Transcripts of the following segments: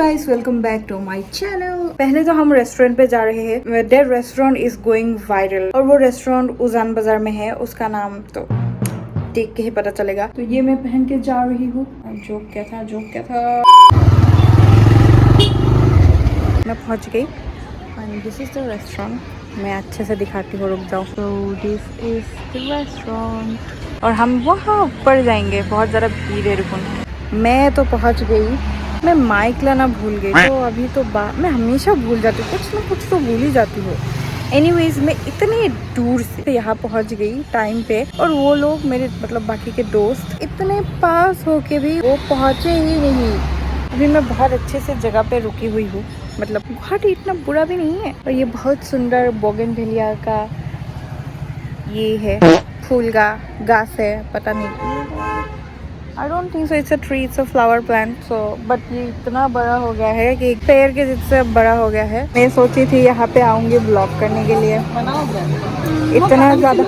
Guys, welcome back to my channel. पहले तो हम रेस्टोरेंट पे जा रहे हैं। That restaurant is going viral और वो रेस्टोरेंट उजान बाजार में है। उसका नाम तो देख के ही पता चलेगा। तो ये मैं पहन के जा रही हूँ। जो क्या था मैं पहुंच गई and this is the restaurant. मैं अच्छे से दिखाती हूँ, रुक जाओ। तो दिस इज द रेस्टोरेंट और हम वहाँ ऊपर जाएंगे। बहुत ज़्यादा भीड़ है, रुको। मैं तो पहुँच गई। मैं माइक लाना भूल गई, तो अभी तो मैं हमेशा भूल जाती हूँ, कुछ ना कुछ तो भूल ही जाती हूँ। एनीवेज मैं इतने दूर से यहाँ पहुँच गई टाइम पे, और वो लोग मेरे मतलब बाकी के दोस्त इतने पास होके भी वो पहुँचे ही नहीं। अभी मैं बहुत अच्छे से जगह पे रुकी हुई हूँ। मतलब गुवाहाटी इतना बुरा भी नहीं है। और ये बहुत सुंदर बोगनवेलिया का ये है, फूल का घास है, पता नहीं। I don't think so it's a tree, it's a flower plant. So, but ये इतना बड़ा हो गया है कि एक पेड़ के जिससे बड़ा हो गया है। मैं सोची थी यहाँ पे आऊंगी ब्लॉग करने के लिए। इतना ज़्यादा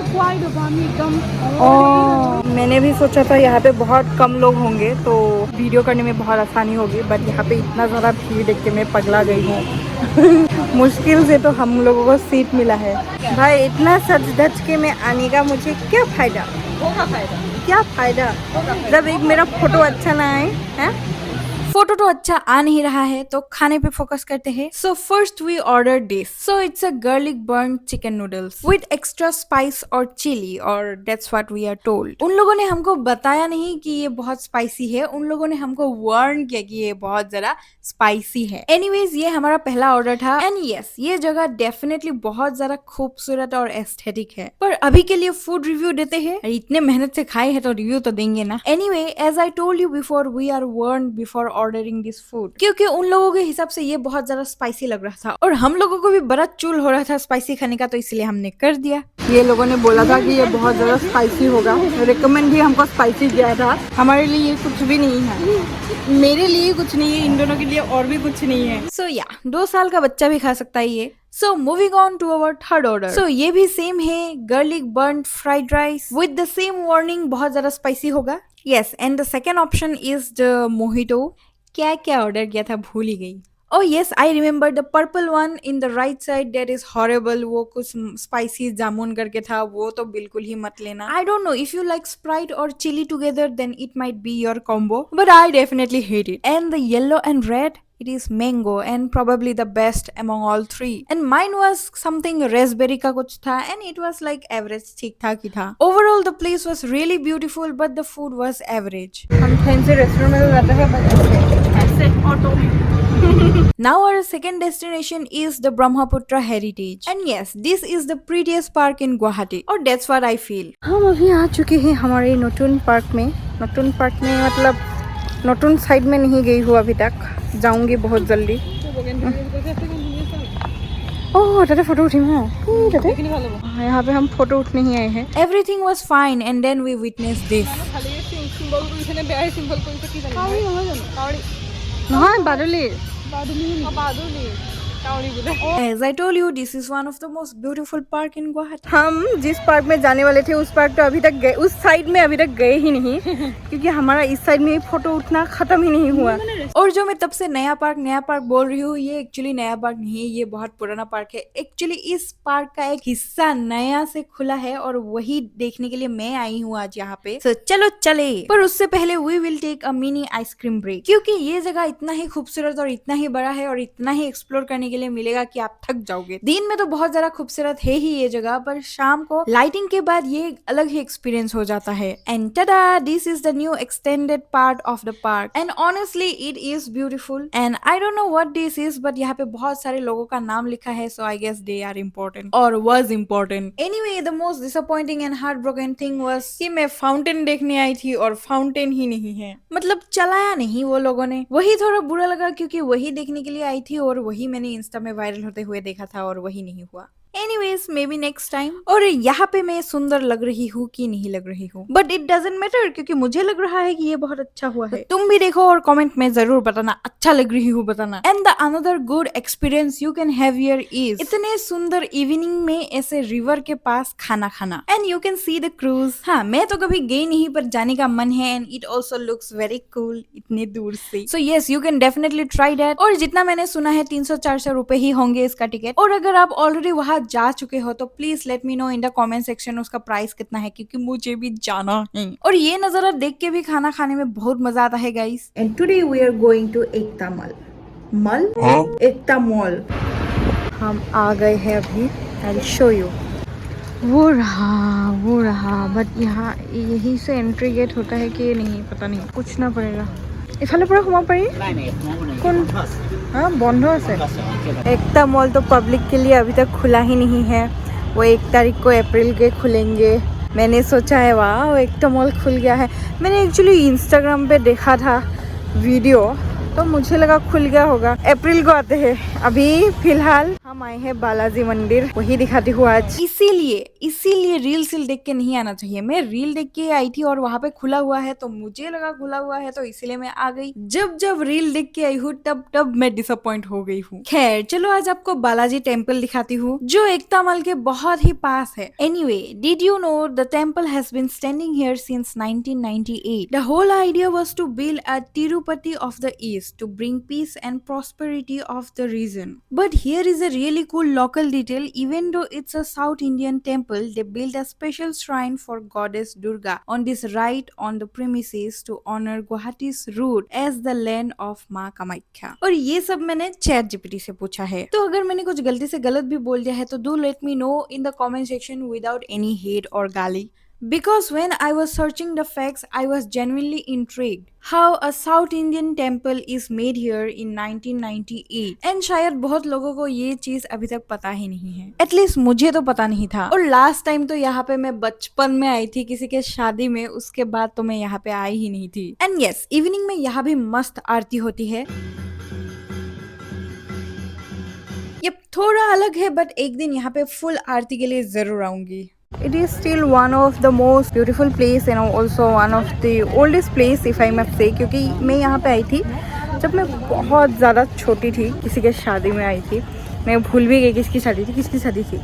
मैंने भी सोचा था यहाँ पे बहुत कम लोग होंगे तो वीडियो करने में बहुत आसानी होगी, बट यहाँ पे इतना ज़्यादा भीड़ देख के मैं पगला गई हूँ। मुश्किल से तो हम लोगों को सीट मिला है। भाई इतना सच धज के मैं आने का मुझे क्या फ़ायदा? क्या फायदा जब एक मेरा फोटो अच्छा ना आए हैं? फोटो तो अच्छा आ नहीं रहा है तो खाने पे फोकस करते हैं। So first we order this. So it's a garlic burn chicken noodles with extra spice और चिली, और that's what we are told. उन लोगों ने हमको बताया नहीं कि ये बहुत स्पाइसी है, उन लोगों ने हमको वार्न किया कि ये बहुत ज्यादा स्पाइसी है। एनीवेज ये हमारा पहला ऑर्डर था एंड यस ये जगह डेफिनेटली बहुत ज्यादा खूबसूरत और एस्थेटिक है। पर अभी के लिए फूड रिव्यू देते हैं। इतने मेहनत से खाए हैं तो रिव्यू तो देंगे ना। Anyway as I told you before, we are warn before ordering this food, क्योंकि उन लोगों के हिसाब से ये बहुत ज्यादा स्पाइसी लग रहा था और हम लोगों को भी बड़ा चुल हो रहा था स्पाइसी खाने का, तो इसलिए हमने कर दिया। ये लोगों ने बोला था कि ये बहुत ज्यादा स्पाइसी होगा, रिकमेंड भी हमको स्पाइसी किया था। हमारे लिए ये कुछ भी नहीं है, मेरे लिए कुछ नहीं है, इन दोनों के लिए और भी कुछ नहीं है। सो या 2 साल का बच्चा भी खा सकता है ये। So moving on to our third order. So ये भी सेम है, garlic burn fried rice with the same warning, बहुत ज्यादा स्पाइसी होगा। Yes, and the second option is the mojito. क्या क्या ऑर्डर किया था भूल ही गई। Oh yes, I remember the purple one in the right side that is horrible. वो कुछ spicy जामुन करके था, वो तो बिल्कुल ही मत लेना। I don't know if you like Sprite or chili together, then it might be your combo, but I definitely hate it. And the yellow and red, it is mango and probably the best among all three. And mine was something raspberry का कुछ था and it was like average, ठीक ठाक ही था। Overall the place was really beautiful but the food was average। हम fancy restaurant में तो जाते हैं बट ऐसे ऑटो में। Now our second destination is the Brahmaputra Heritage, and yes, this is the prettiest park in Guwahati, or that's what I feel. हम अभी आ चुके हैं हमारे नोटुन पार्क में। नोटुन पार्क में मतलब नोटुन साइड में नहीं गई हूँ अभी तक, जाऊंगी बहुत जल्दी। ओह दादा फोटो उठी मैं यहाँ पे हम फोटो उठने ही आए हैं। Everything was fine and then we witnessed this. নহয় বাদুলি। As I told you, this is one of the most beautiful park in Guwahati. हम जिस पार्क में जाने वाले थे उस पार्क तो अभी तक गए, उस साइड में अभी तक गए ही नहीं क्योंकि हमारा इस साइड में फोटो उठना खत्म ही नहीं हुआ। और जो मैं तब से नया पार्क बोल रही हूँ, ये एक्चुअली नया पार्क नहीं है, ये बहुत पुराना पार्क है। एक्चुअली इस पार्क का एक हिस्सा नया से खुला है और वही देखने के लिए मैं आई हूँ आज यहाँ पे। So, चलो चले, पर उससे पहले we will take a mini ice cream break, क्योंकि ये जगह इतना ही खूबसूरत और इतना ही बड़ा है और इतना ही एक्सप्लोर करने के लिए मिलेगा कि आप थक जाओगे। दिन में तो बहुत ज्यादा खूबसूरत है ही ये जगह, पर शाम को लाइटिंग के बाद ये एक अलग ही एक्सपीरियंस हो जाता है। And tada, this is the new extended part of the park and honestly it is beautiful and I don't know what this is, but यहाँ पे बहुत सारे लोगों का नाम लिखा है, so I guess they are important और was important. Anyway the most disappointing and heart broken thing was कि मैं फाउंटेन देखने आई थी और फाउंटेन ही नहीं है, मतलब चलाया नहीं वो लोगों ने। वही थोड़ा बुरा लगा क्योंकि वही देखने के लिए आई थी और वही मैंने इंस्टा में वायरल होते हुए देखा था और वही नहीं हुआ। Anyways may be next time. और यहाँ पे मैं सुंदर लग रही हूँ कि नहीं लग रही हूँ, बट इट डजेंट मैटर क्योंकि मुझे लग रहा है कि ये बहुत अच्छा हुआ है। तुम भी देखो और कमेंट में जरूर बताना अच्छा लग रही हूँ बताना। And the another good experience you can have here is इतने सुंदर इवनिंग में ऐसे रिवर के पास खाना खाना and you can see the cruise. हाँ, मैं तो कभी गई नहीं पर जाने का मन है and it also looks very cool इतने दूर से। So yes, you can definitely try that. और जितना मैंने सुना है 300-400 रुपए ही होंगे इसका टिकट। और अगर आप ऑलरेडी वहां जा चुके हो तो please let me know in the comment section उसका प्राइस कितना है, क्योंकि मुझे भी जाना है। और ये नजारा देख के भी खाना खाने में बहुत मजा आता है guys. And today we are going to Ekta mall Ekta mall. हम आ गए हैं अभी, आई विल शो यू। वो रहा बट यहाँ यही से एंट्री गेट होता है कि नहीं पता नहीं, पूछना पड़ेगा। इफाले पूरा घुमा पारी कौन? हाँ, बंद আছে। एकता मॉल तो पब्लिक के लिए अभी तक खुला ही नहीं है, वो 1 तारीख को अप्रैल के खुलेंगे। मैंने सोचा है वाह एकता मॉल खुल गया है। मैंने एक्चुअली इंस्टाग्राम पे देखा था वीडियो तो मुझे लगा खुल गया होगा, अप्रैल को आते हैं। अभी फिलहाल हम आए हैं बालाजी मंदिर, वही दिखाती हूँ आज। इसीलिए रील सिल देख के नहीं आना चाहिए। मैं रील देख के आई थी और वहाँ पे खुला हुआ है तो मुझे लगा खुला हुआ है तो इसीलिए मैं आ गई। जब रील देख के आई हूँ तब मैं डिसअपॉइंट हो गई हूँ। खैर चलो आज आपको बालाजी टेम्पल दिखाती हूँ जो एकता मॉल के बहुत ही पास है। Anyway, did you know the temple has been standing here since 1998। The whole idea was to build a Tirupati of the east to bring peace and prosperity of the region. But here is a really cool local detail. Even though it's a South Indian temple, they built a special shrine for goddess Durga on this right on the premises to honor Guwahati's root as the land of माँ कामाख्या। और ये सब मैंने chat GPT से पूछा है, तो अगर मैंने कुछ गलती से गलत भी बोल दिया है तो do let me know in the comment section without any hate or गाली। Because when I was searching the facts, I was genuinely intrigued how a South Indian temple is made here in 1998 and शायद बहुत लोगों को ये चीज अभी तक पता ही नहीं है। एटलीस्ट मुझे तो पता नहीं था। और लास्ट टाइम तो यहाँ पे मैं बचपन में आई थी किसी के शादी में, उसके बाद तो मैं यहाँ पे आई ही नहीं थी। एंड यस, इवनिंग में यहाँ भी मस्त आरती होती है। ये थोड़ा अलग है बट एक दिन यहाँ पे फुल आरती के लिए जरूर आऊंगी। It is still one of the most beautiful place and also one of the oldest place if I must say, क्योंकि मैं यहाँ पे आई थी जब मैं बहुत ज़्यादा छोटी थी, किसी के शादी में आई थी। मैं भूल भी गई किसकी शादी थी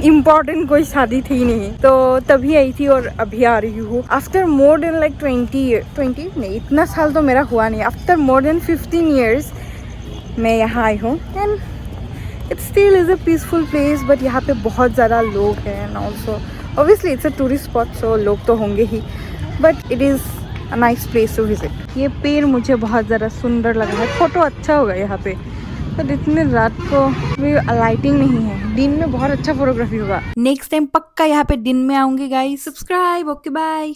इम्पोर्टेंट कोई शादी थी नहीं, तो तभी आई थी और अभी आ रही हूँ। आफ्टर मोर देन लाइक 20 नहीं, इतना साल तो मेरा हुआ नहीं, आफ्टर मोर देन 15 years मैं यहाँ आई हूँ। And it still is a peaceful place, but यहाँ पे बहुत ज़्यादा लोग हैं and also obviously it's a tourist spot so लोग तो होंगे ही, but it is a nice place to visit। ये पेड़ मुझे बहुत ज़्यादा सुंदर लगा है, फोटो अच्छा होगा यहाँ पे, but इतने रात को भी लाइटिंग नहीं है, दिन में बहुत अच्छा फोटोग्राफी होगा। नेक्स्ट टाइम पक्का यहाँ पे दिन में आऊंगी गाइस। Subscribe, okay bye.